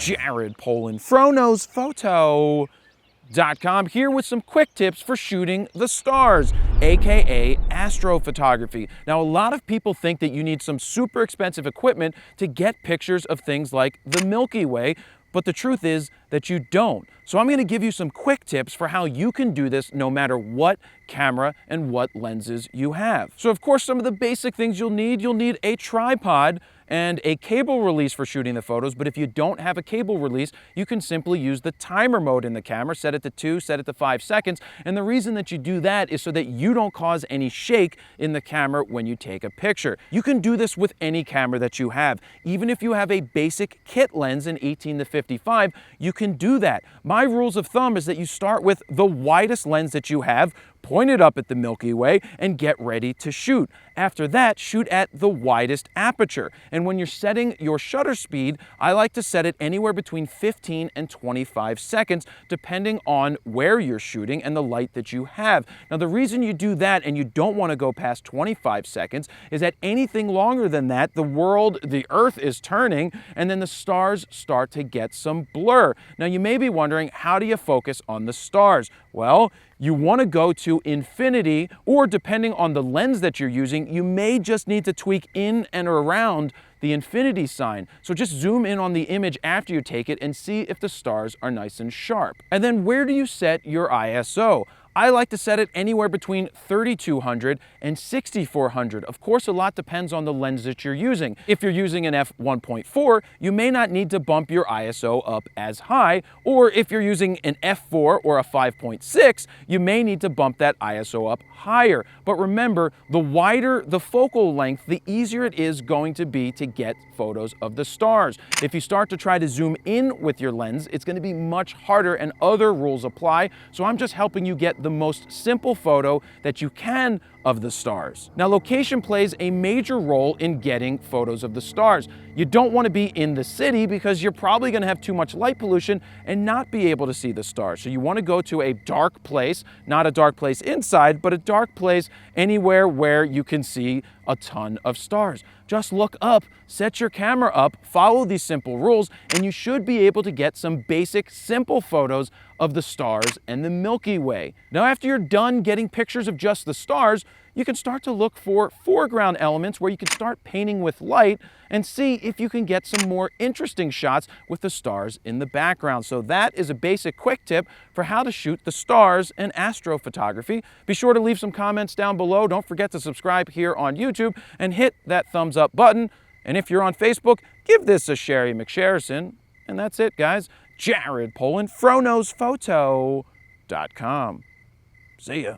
Jared Polin, FroKnowsPhoto.com, here with some quick tips for shooting the stars, aka astrophotography. Now, a lot of people think that you need some super expensive equipment to get pictures of things like the Milky Way, but the truth is that you don't. So I'm going to give you some quick tips for how you can do this no matter what camera and what lenses you have. So of course, some of the basic things you'll need a tripod and a cable release for shooting the photos, but if you don't have a cable release, you can simply use the timer mode in the camera, set it to 2, set it to 5 seconds, and the reason that you do that is so that you don't cause any shake in the camera when you take a picture. You can do this with any camera that you have. Even if you have a basic kit lens in 18-55, you can do that. My rules of thumb is that you start with the widest lens that you have, point it up at the Milky Way, and get ready to shoot. After that, shoot at the widest aperture. And when you're setting your shutter speed, I like to set it anywhere between 15 and 25 seconds, depending on where you're shooting and the light that you have. Now, the reason you do that and you don't want to go past 25 seconds is that anything longer than that, the Earth is turning, and then the stars start to get some blur. Now, you may be wondering, how do you focus on the stars? Well, you want to go to infinity, or depending on the lens that you're using, you may just need to tweak in and around the infinity sign. So just zoom in on the image after you take it and see if the stars are nice and sharp. And then where do you set your ISO? I like to set it anywhere between 3200 and 6400. Of course, a lot depends on the lens that you're using. If you're using an f1.4, you may not need to bump your ISO up as high, or if you're using an f4 or a 5.6, you may need to bump that ISO up higher. But remember, the wider the focal length, the easier it is going to be to get photos of the stars. If you start to try to zoom in with your lens, it's going to be much harder, and other rules apply. So I'm just helping you get the most simple photo that you can of the stars. Now, location plays a major role in getting photos of the stars. You don't want to be in the city because you're probably going to have too much light pollution and not be able to see the stars. So you want to go to a dark place, not a dark place inside, but a dark place anywhere where you can see a ton of stars. Just look up, set your camera up, follow these simple rules, and you should be able to get some basic, simple photos of the stars and the Milky Way. Now, after you're done getting pictures of just the stars, you can start to look for foreground elements where you can start painting with light and see if you can get some more interesting shots with the stars in the background. So that is a basic quick tip for how to shoot the stars in astrophotography. Be sure to leave some comments down below. Don't forget to subscribe here on YouTube and hit that thumbs up button. And if you're on Facebook, give this a Sherry McSherrison. And that's it, guys. Jared Polin, FroKnowsPhoto.com. See ya.